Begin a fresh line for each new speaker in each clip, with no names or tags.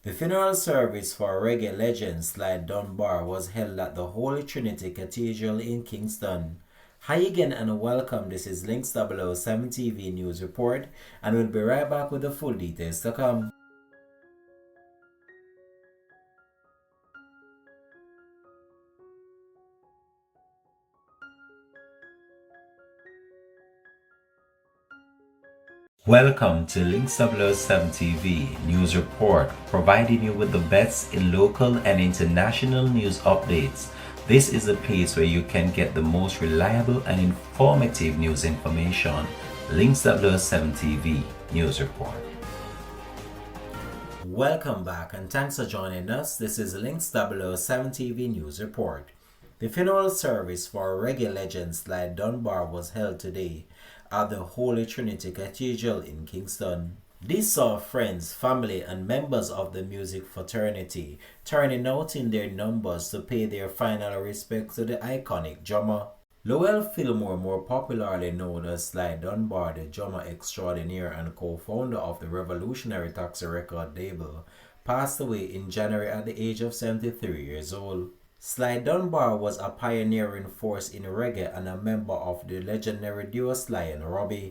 The funeral service for reggae legend Sly Dunbar was held at the Holy Trinity Cathedral in Kingston. Hi again and welcome. This is Links 007 TV News Report, and we'll be right back with the full details to come. Welcome to Links 007 TV News Report, providing you with the best in local and international news updates. This is a place where you can get the most reliable and informative news information. Links 007 TV News Report. Welcome back and thanks for joining us. This is Links 007 TV News Report. The funeral service for reggae legend Sly Dunbar was held today at the Holy Trinity Cathedral in Kingston. This saw friends, family, and members of the music fraternity turning out in their numbers to pay their final respects to the iconic drummer. Lowell Fillmore, more popularly known as Sly Dunbar, the drummer extraordinaire and co-founder of the revolutionary Taxi record label, passed away in January at the age of 73 years old. Sly Dunbar was a pioneering force in reggae and a member of the legendary duo Sly and Robbie.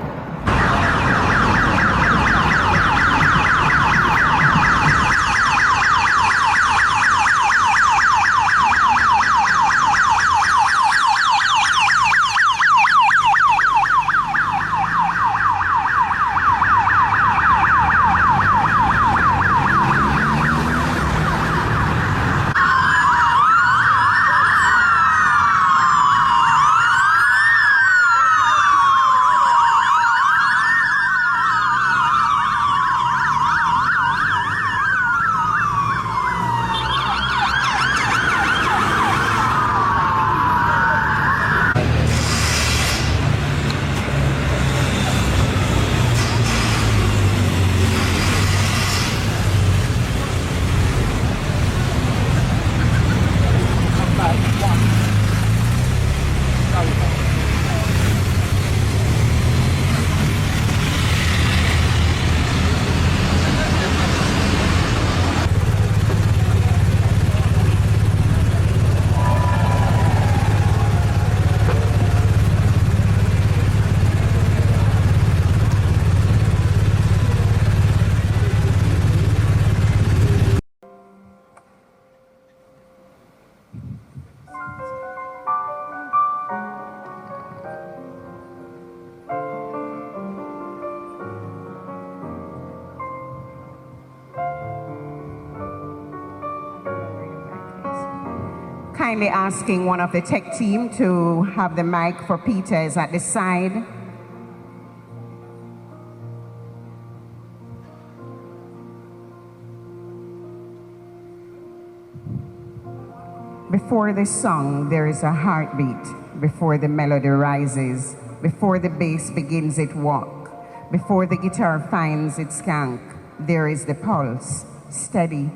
Kindly asking one of the tech team to have the mic for Peter is at the side. Before the song, there is a heartbeat. Before the melody rises, before the bass begins its walk, before the guitar finds its skank, there is the pulse, steady,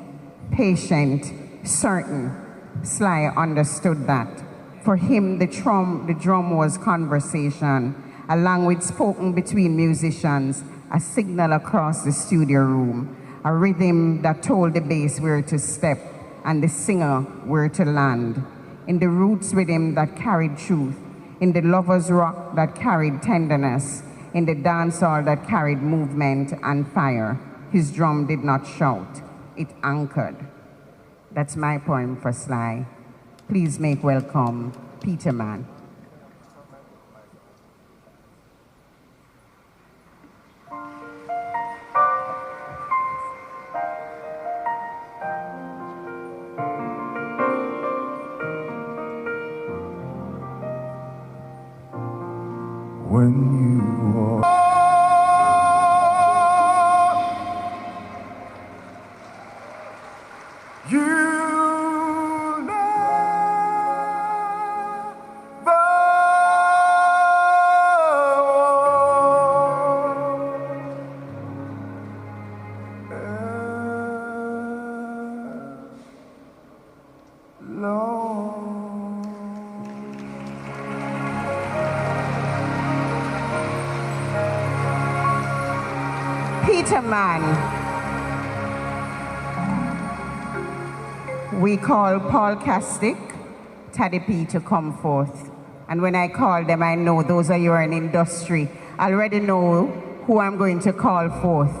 patient, certain. Sly understood that. For him, the drum was conversation, a language spoken between musicians, a signal across the studio room, a rhythm that told the bass where to step and the singer where to land. In the roots rhythm that carried truth, in the lover's rock that carried tenderness, in the dancehall that carried movement and fire, his drum did not shout, it anchored. That's my poem for Sly. Please make welcome Peter Mann.
When you are
Peter Mann. we call Paul Castick, Taddy P to come forth. And when I call them, I know those of you who are in industry already know who I'm going to call forth.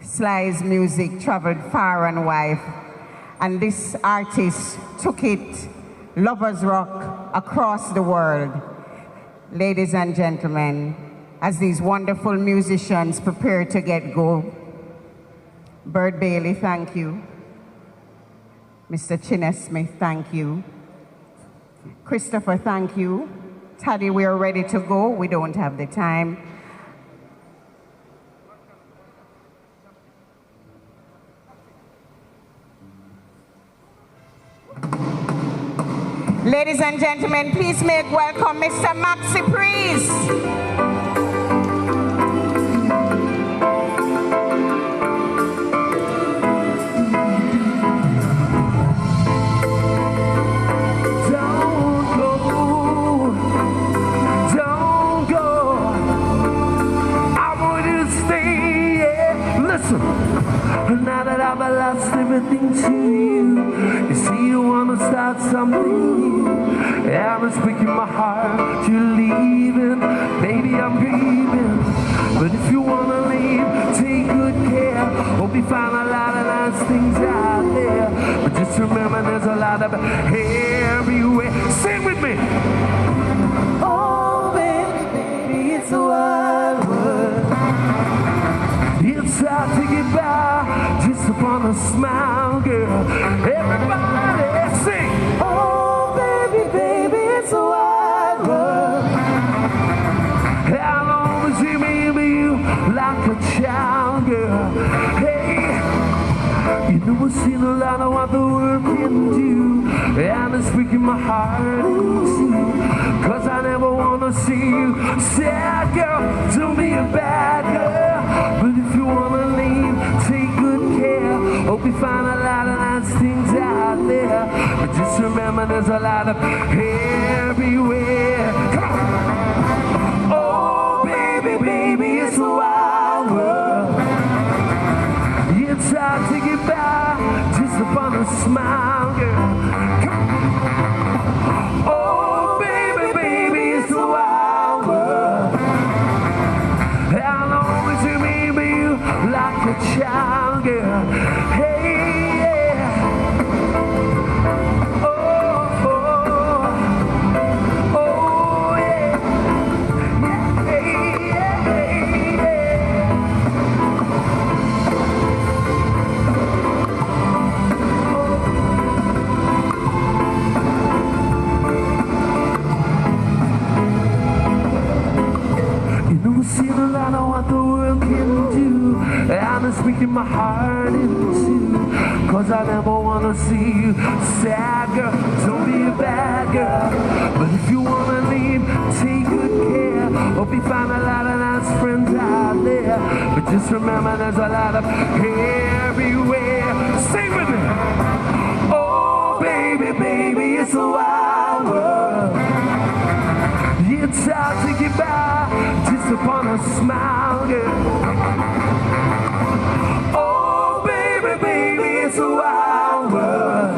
Sly's music traveled far and wide, and this artist took it, Lovers Rock, across the world. Ladies and gentlemen, as these wonderful musicians prepare to get go, Bird Bailey, thank you. Mr. Chinna Smith, thank you. Christopher, thank you. Taddy, we are ready to go. We don't have the time. Ladies and gentlemen, please make welcome Mr. Maxi Priest.
Now that I've lost everything to you, you see you wanna start something new. And it's breaking my heart, you're leaving. Baby, I'm grieving. But if you wanna leave, take good care. Hope you find a lot of nice things out there. But just remember there's a lot of everywhere. Sing with me. Oh, baby, baby, it's a wild world. It's hard to get by just upon a smile, girl. Everybody sing. Oh, baby, baby, it's a wide world. I'll always remember you like a child, girl. Hey, you know I've seen a lot of what the world can do, and it's breaking my heart in two. Cause I never wanna see you sad, girl. Don't be a bad girl. But if you wanna leave, take good care. Hope you find a lot of nice things out there. But just remember there's a lot of everywhere. Come on. Oh, baby, baby, it's a wild world. It's hard to get by just upon a smile, girl. Come on. Oh, baby, baby, it's a wild world. I'll always remember you like a child, girl. Hey, yeah. Oh, oh, oh, yeah. Yeah, yeah, yeah. You know, I've seen a lot of what the world can do, and it's breaking my heart in two. Cause I never wanna see you sad, girl. Don't be a bad girl. But if you wanna leave, take good care. Hope you find a lot of nice friends out there. But just remember there's a lot of everywhere. Sing with me. Oh, baby, baby, it's a wild world. It's hard to get by just upon a smile, girl. Oh, baby, baby, it's a wild world.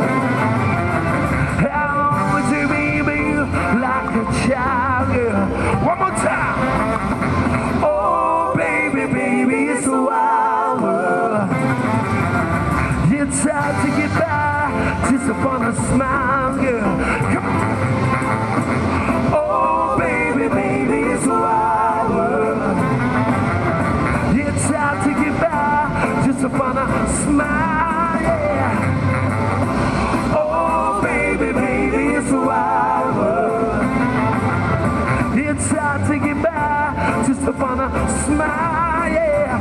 I'll always remember you like a child, girl. One more time. Oh, baby, baby, it's a wild world. It's hard to get by just upon a smile, girl. Come on. Oh, baby, baby, it's a wild world. It's hard to get by just upon a smile, yeah. Oh, baby, baby, it's a wild world. It's hard to get by just upon a smile, yeah.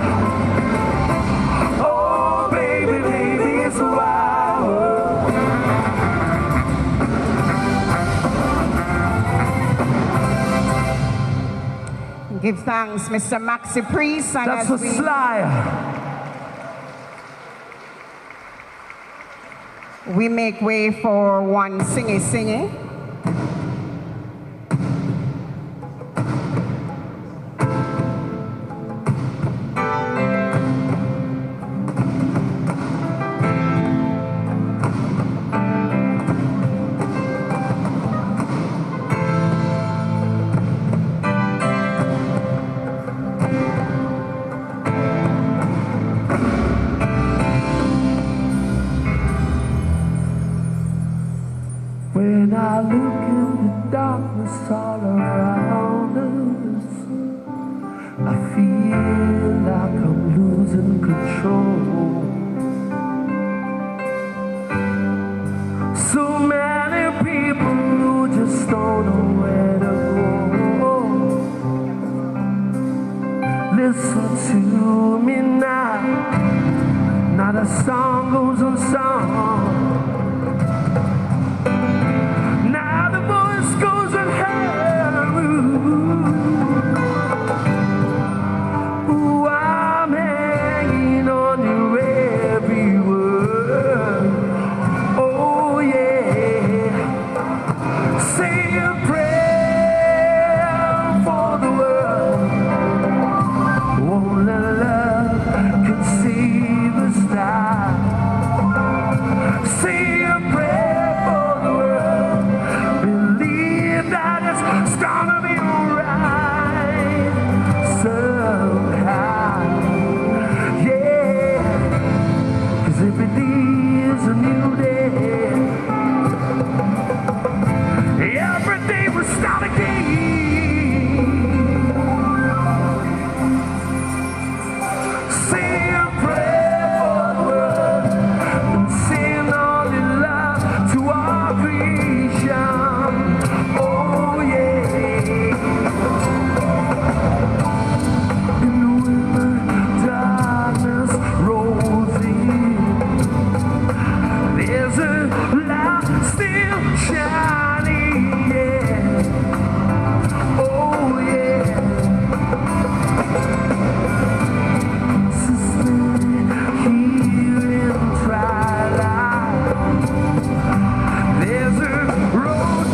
Oh, baby, baby, it's a wild world.
Give thanks, Mr. Maxi Priest. And
That's for Sly.
we make way for one singy.
look in the darkness all around us, I feel like I'm losing control. So many people who just don't know where to go. Listen to me now. Now the song goes on song. Now the voice goes on her. Ooh, I'm hanging on your every word. Oh yeah. Say a prayer for the world. Only love can save us now. Say a prayer for the world. Believe that it's gonna be alright somehow. Yeah, 'cause every day is a new day. Every day we start again. Say a prayer for the world and send all your love to our creation. Oh yeah. And when the darkness rolls in, there's a light still shining. Yeah. Oh yeah. Here in twilight, there's a road.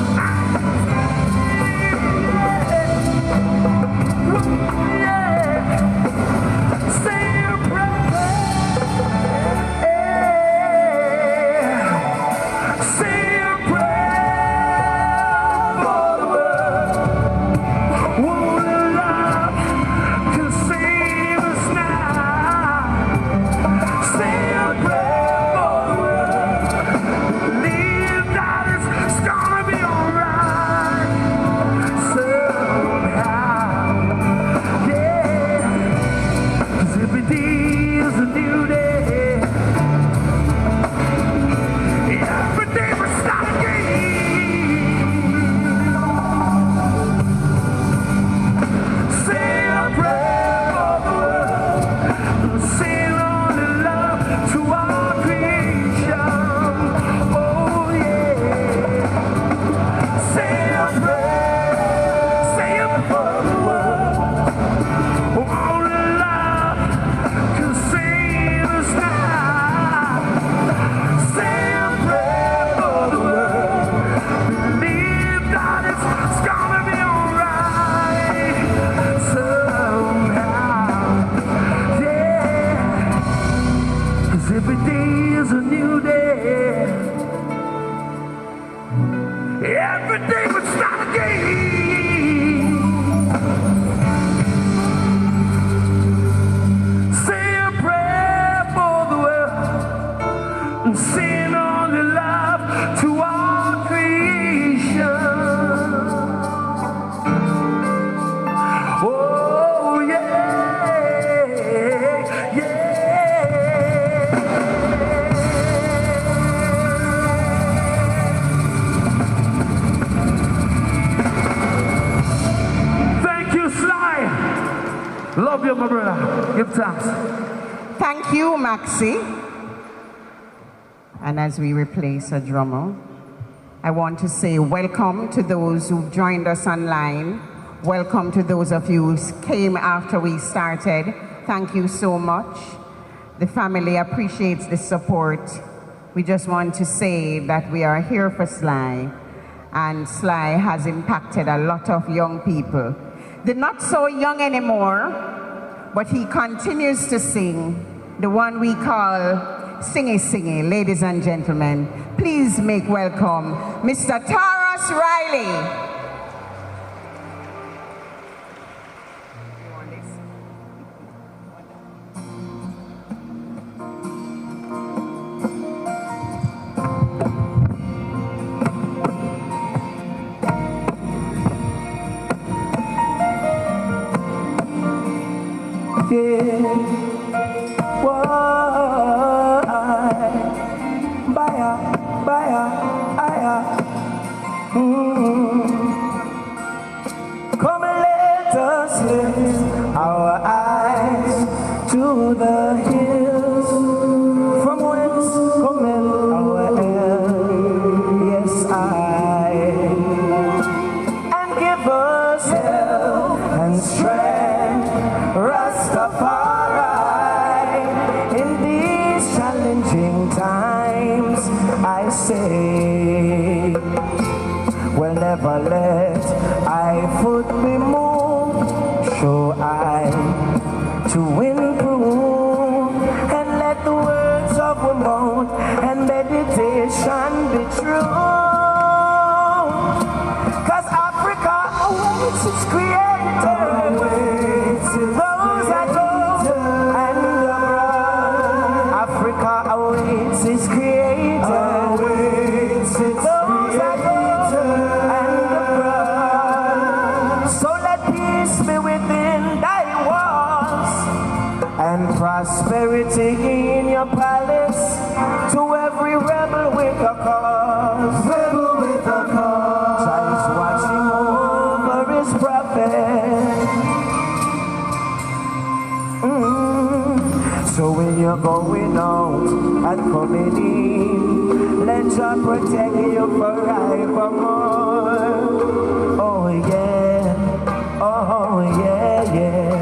Yeah. Say a prayer. Say a prayer for the world. Only love can save us now. Say a prayer for the world. Believe that it's gonna be alright somehow. Yeah, 'cause every day is a new day. Every day we start again. Say a prayer for the world. Send all the love to our creation. Oh yeah. Say a prayer. Say it for the world. Only love can save us now. Say a prayer for the world. Believe that it's gonna be alright somehow. Yeah. 'Cause every day is a new day. Every day we start again. Say a prayer for the world and send all the love to our creation. Oh yeah, yeah. Thank you, Sly. Love you, my brother. Give thanks.
Thank you, Maxi. And as we replace a drummer, I want to say welcome to those who've joined us online. Welcome to those of you who came after we started. Thank you so much. The family appreciates the support. We just want to say that we are here for Sly, and Sly has impacted a lot of young people. They're not so young anymore, but he continues to sing, the one we call Singy Singy. Ladies and gentlemen, please make welcome Mr. Taurus Riley.
Come and let us lift our eyes to the hills, from whence cometh our help. Yes, and give us help and strength, Rastafari, in these challenging times. I say, will never let I foot be moved, show I to improve, and let the words of our mouth and meditation be true. Cause Africa awaits its creator, those at home and abroad. Africa awaits its creator, those at home and abroad. So let peace be within thy walls, and prosperity in your palace, to every rebel with a cause. Rebel with a cause. Jah is watching over his prophet. So when you're going out and coming in, let Jah protect you forevermore. Oh yeah, oh yeah, yeah.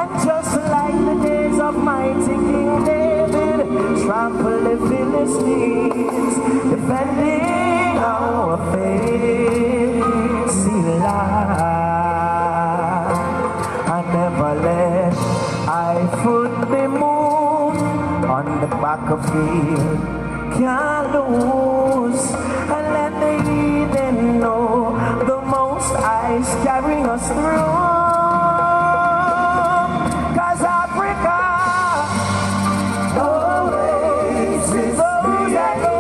And just like the days of mighty King David, trample the Philistines, defending our faith. Selah, and never let I foot be moved on the battlefield. Can't lose, and let the heathen know the Most High is carrying us through. Cause Africa always is those that go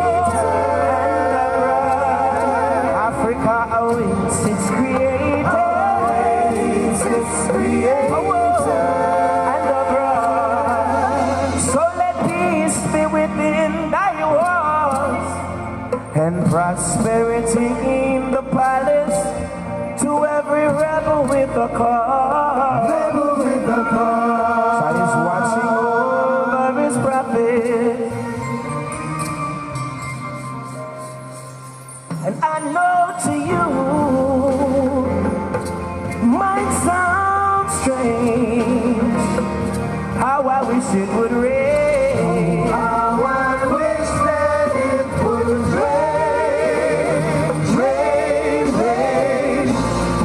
and abroad. Africa awaits its creator, always its creator and abroad. So let peace be within thy walls, and prosperity in the palace, to every rebel with a cause. Rebel with a cause. Jah is watching over his prophet. And I know to you might sound strange, how I wish it would rain. How I wish that it would rain. Rain, rain.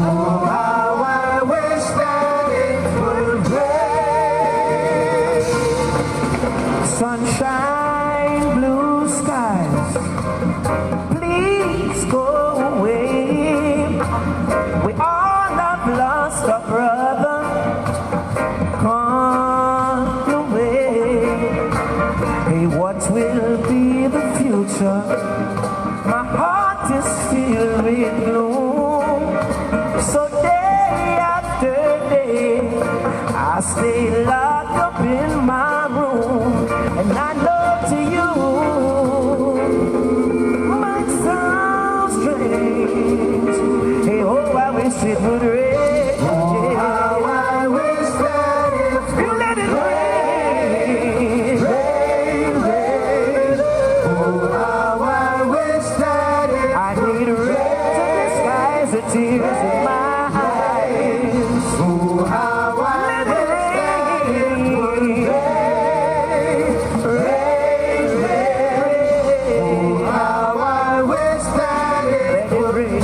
Oh, how I wish that it would rain. Sunshine, blue skies, please go away. We all have lost a brother gone away. Hey, what will be the future? My heart is filled with gloom. So day after day, I stay locked up in my room. And I know to you might sound strange. Hey, oh, I wish it would rain. Oh, how I wish that it would let it rain. Rain, rain. Oh, how I wish that it I need rain to disguise the tears in my eyes. Oh, how I wish that it would rain. Rain, rain. Oh, how I wish that it would rain.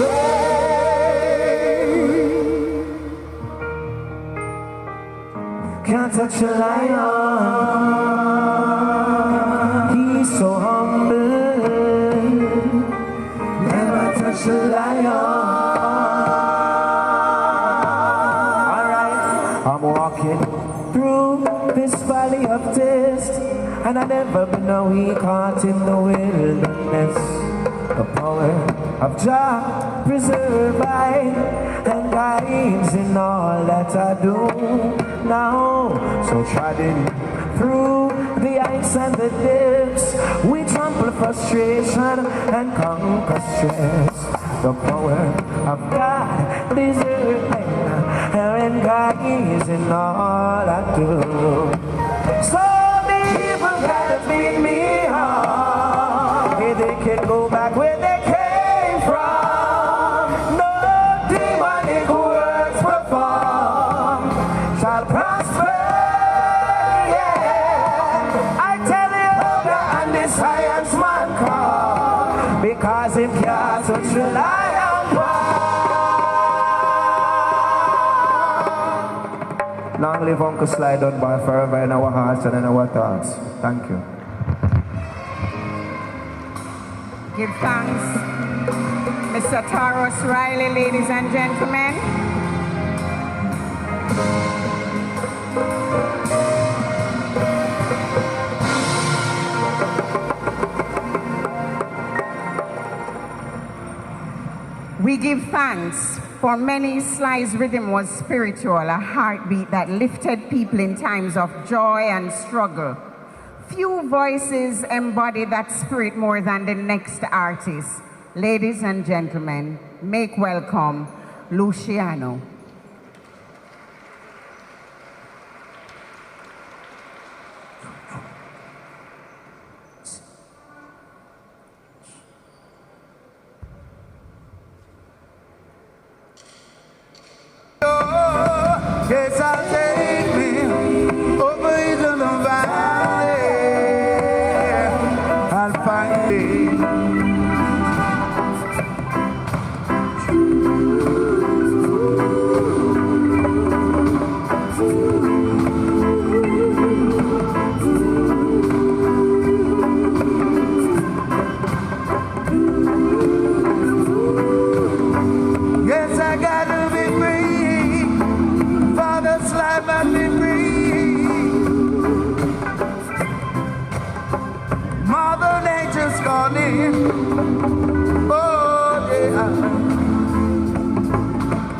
Can't touch a lion, he's so humble. Never touch a lion. Alright, I'm walking through this valley of test, and I never been a weak heart in the wilderness. The power of Jah preserve I and guides in all that I do now. So treading through the heights and the depths. We trample frustration and conquer stress. The power of God deserves and God is in all I do. Some people gotta beat me hard. Hey, they can go back where they came from. No demonic words perform shall prosper. Yeah, I tell you, and the science man come because it can't touch the lion power. Long live Uncle Sly Dunbar forever in our hearts and in our thoughts. Thank you.
Give thanks, Mr. Taurus Riley, ladies and gentlemen. We give thanks for many. Sly's rhythm was spiritual, a heartbeat that lifted people in times of joy and struggle. Few voices embody that spirit more than the next artist. Ladies and gentlemen, make welcome Luciano.
Yes, I'll take me over into the valley. I'll find me. Yes, I gotta be free. Father's life and be free. Mother Nature's calling. Oh yeah.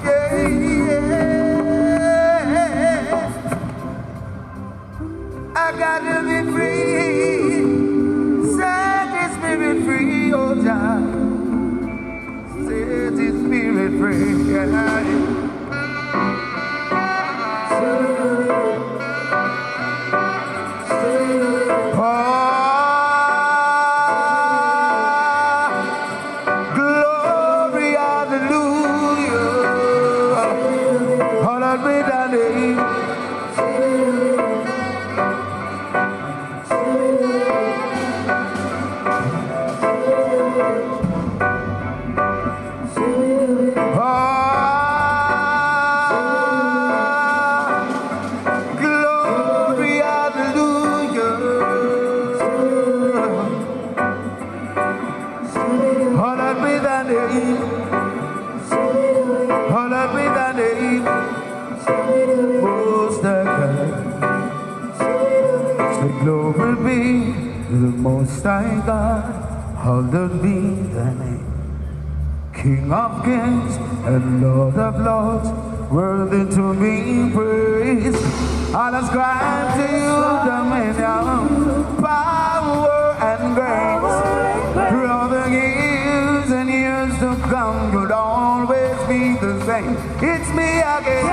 Yeah, yeah. I gotta be free. Set this spirit free, oh child. Set this spirit free. Yeah. Glory, hallelujah. Hallowed be thy name. Glory, hallelujah. Hallowed be thy name. Hallowed be thy name. Most High God. Say glory be to the Most High God. Hallowed be thy name. King of kings and Lord of lords, worthy to be praised. I'll ascribe to you dominion, power and grace. Through the years and years to come, you'll always be the same. It's me again.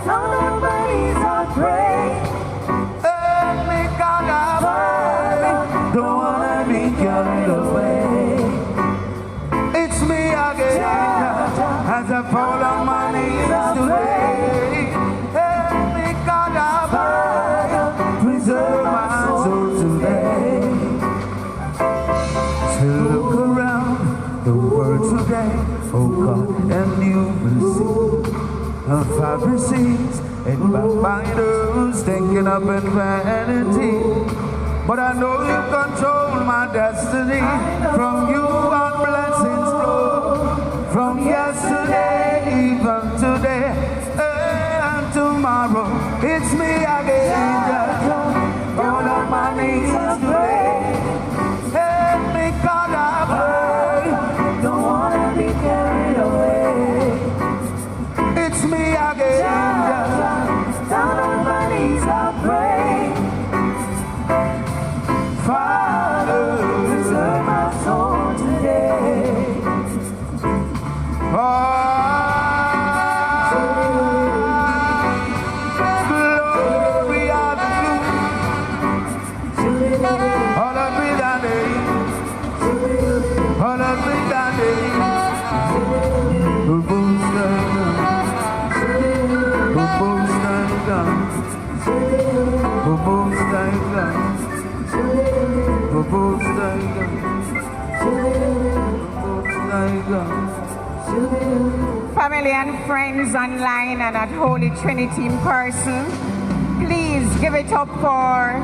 Nobody's afraid.
Let me God of don't wanna be carried away. It's me again, as I fall on my knees today. Help me, God, above, preserve my soul today. To look around the world today, oh God, and you will see the Pharisees and backbiters taking up in vanity. But I know you control my destiny. From you our blessings flow. From yesterday, even today, and tomorrow. It's me again. All on my knees today. Help me, God, I pray.
Don't wanna be carried away.
It's me again.
Down on my knees I pray.
Hallowed be thy name. Hallowed be thy name. Who boasts thy God? Who boasts thy God? Who boasts thy God? Who boasts thy God? Who boasts thy God?
Family and friends online and at Holy Trinity in person, please give it up for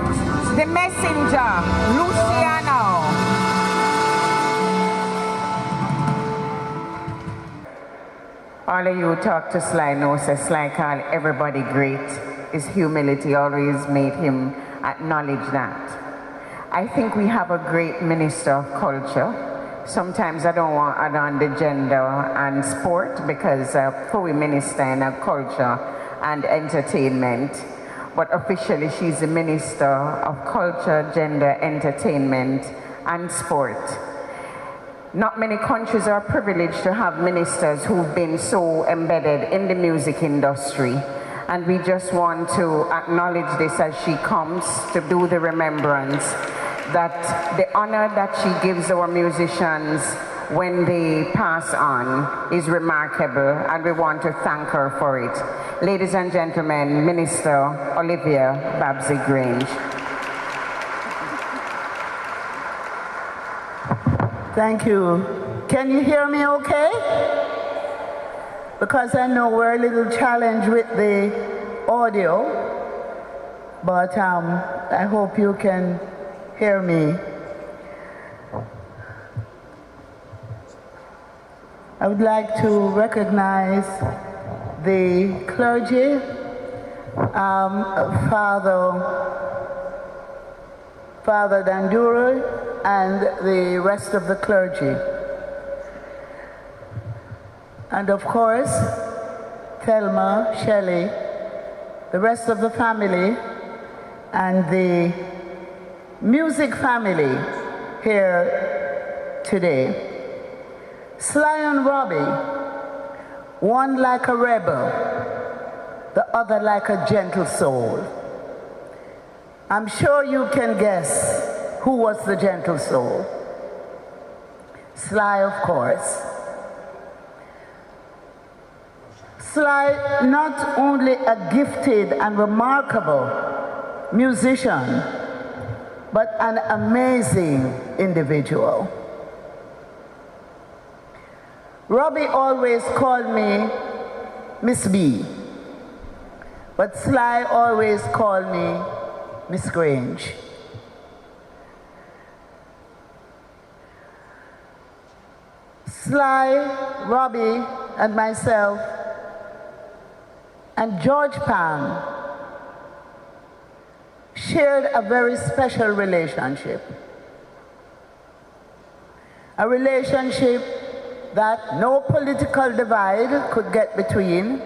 the messenger, Luciano. All of you talk to Sly know, so Sly call everybody great. His humility always made him acknowledge that. I think we have a great minister of culture. Sometimes I don't want to add on the gender and sport because we minister in a culture and entertainment. But officially she's the Minister of Culture, Gender, Entertainment and Sport. Not many countries are privileged to have ministers who've been so embedded in the music industry. And we just want to acknowledge this as she comes to do the remembrance, that the honor that she gives our musicians when they pass on is remarkable, and we want to thank her for it. Ladies and gentlemen, Minister Olivia Babsy Grange.
Thank you. Can you hear me okay? Because I know we're a little challenged with the audio, but I hope you can hear me. I would like to recognize the clergy, Father Dunbar, and the rest of the clergy. And of course, Thelma, Shelley, the rest of the family, and the music family here today. Sly and Robbie, one like a rebel, the other like a gentle soul. I'm sure you can guess who was the gentle soul. Sly, of course. Sly, not only a gifted and remarkable musician, but an amazing individual. Robbie always called me Miss B, but Sly always called me Miss Grange. Sly, Robbie, and myself, and George Pan shared a very special relationship. A relationship that no political divide could get between,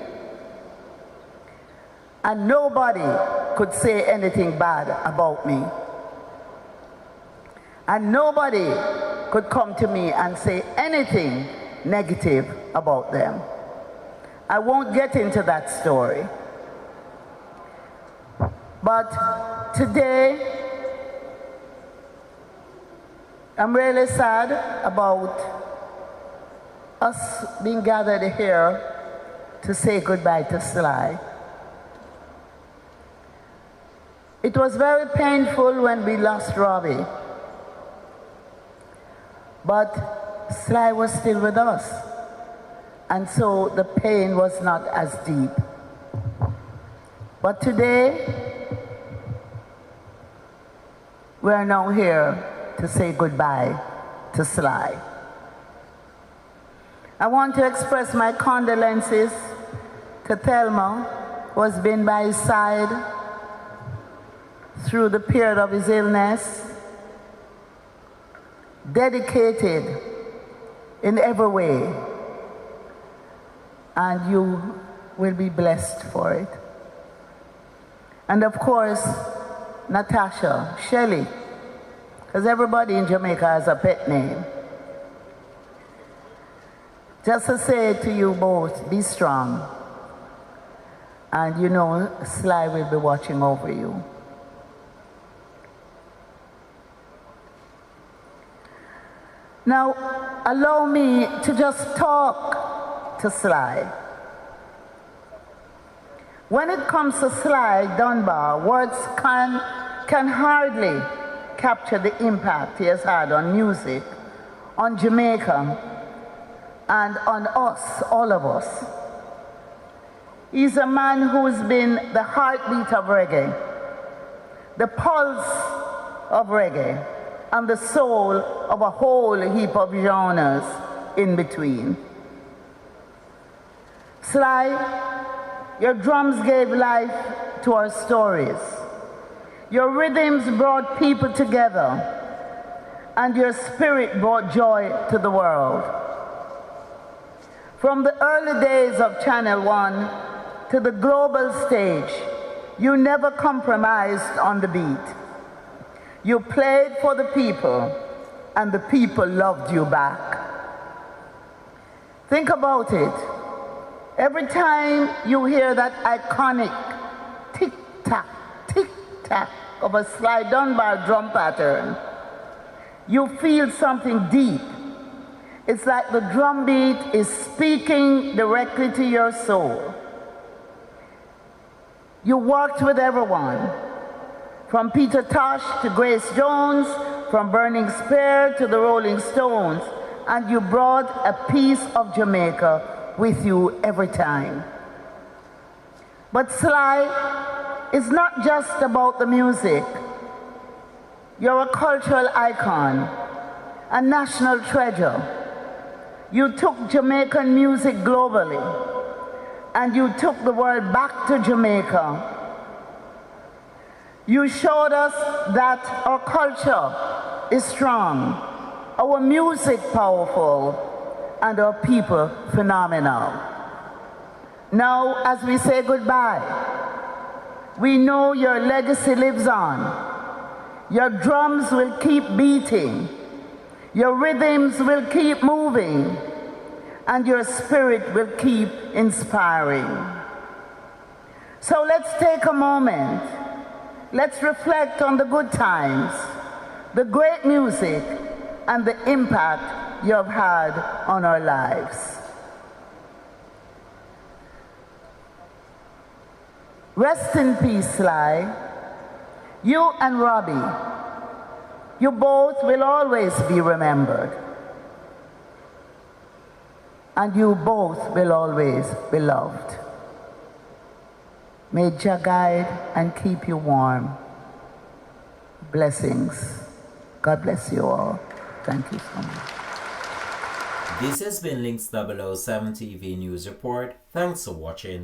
and nobody could say anything bad about me. And nobody could come to me and say anything negative about them. I won't get into that story. But today, I'm really sad about us being gathered here to say goodbye to Sly. It was very painful when we lost Robbie, but Sly was still with us, and so the pain was not as deep. But today, we are now here to say goodbye to Sly. I want to express my condolences to Thelma, who has been by his side through the period of his illness, dedicated in every way, and you will be blessed for it. And of course, Natasha, Shelley, because everybody in Jamaica has a pet name. Just to say to you both, be strong. And you know, Sly will be watching over you. Now, allow me to just talk to Sly. When it comes to Sly Dunbar, words can hardly capture the impact he has had on music, on Jamaica, and on us, all of us. He's a man who's been the heartbeat of reggae, the pulse of reggae, and the soul of a whole heap of genres in between. Sly, your drums gave life to our stories. Your rhythms brought people together, and your spirit brought joy to the world. From the early days of Channel One to the global stage, you never compromised on the beat. You played for the people, and the people loved you back. Think about it. Every time you hear that iconic tick-tack, tick-tack of a Sly Dunbar drum pattern, you feel something deep. It's like the drum beat is speaking directly to your soul. You worked with everyone, from Peter Tosh to Grace Jones, from Burning Spear to the Rolling Stones, and you brought a piece of Jamaica with you every time. But Sly is not just about the music. You're a cultural icon, a national treasure. You took Jamaican music globally, and you took the world back to Jamaica. You showed us that our culture is strong, our music powerful, and our people phenomenal. Now, as we say goodbye, we know your legacy lives on. Your drums will keep beating, your rhythms will keep moving, and your spirit will keep inspiring. So let's take a moment. Let's reflect on the good times, the great music, and the impact you have had on our lives. Rest in peace, Sly. You and Robbie, you both will always be remembered. And you both will always be loved. May Jah guide and keep you warm. Blessings. God bless you all. Thank you so much.
This has been Links 007 TV News Report. Thanks for watching.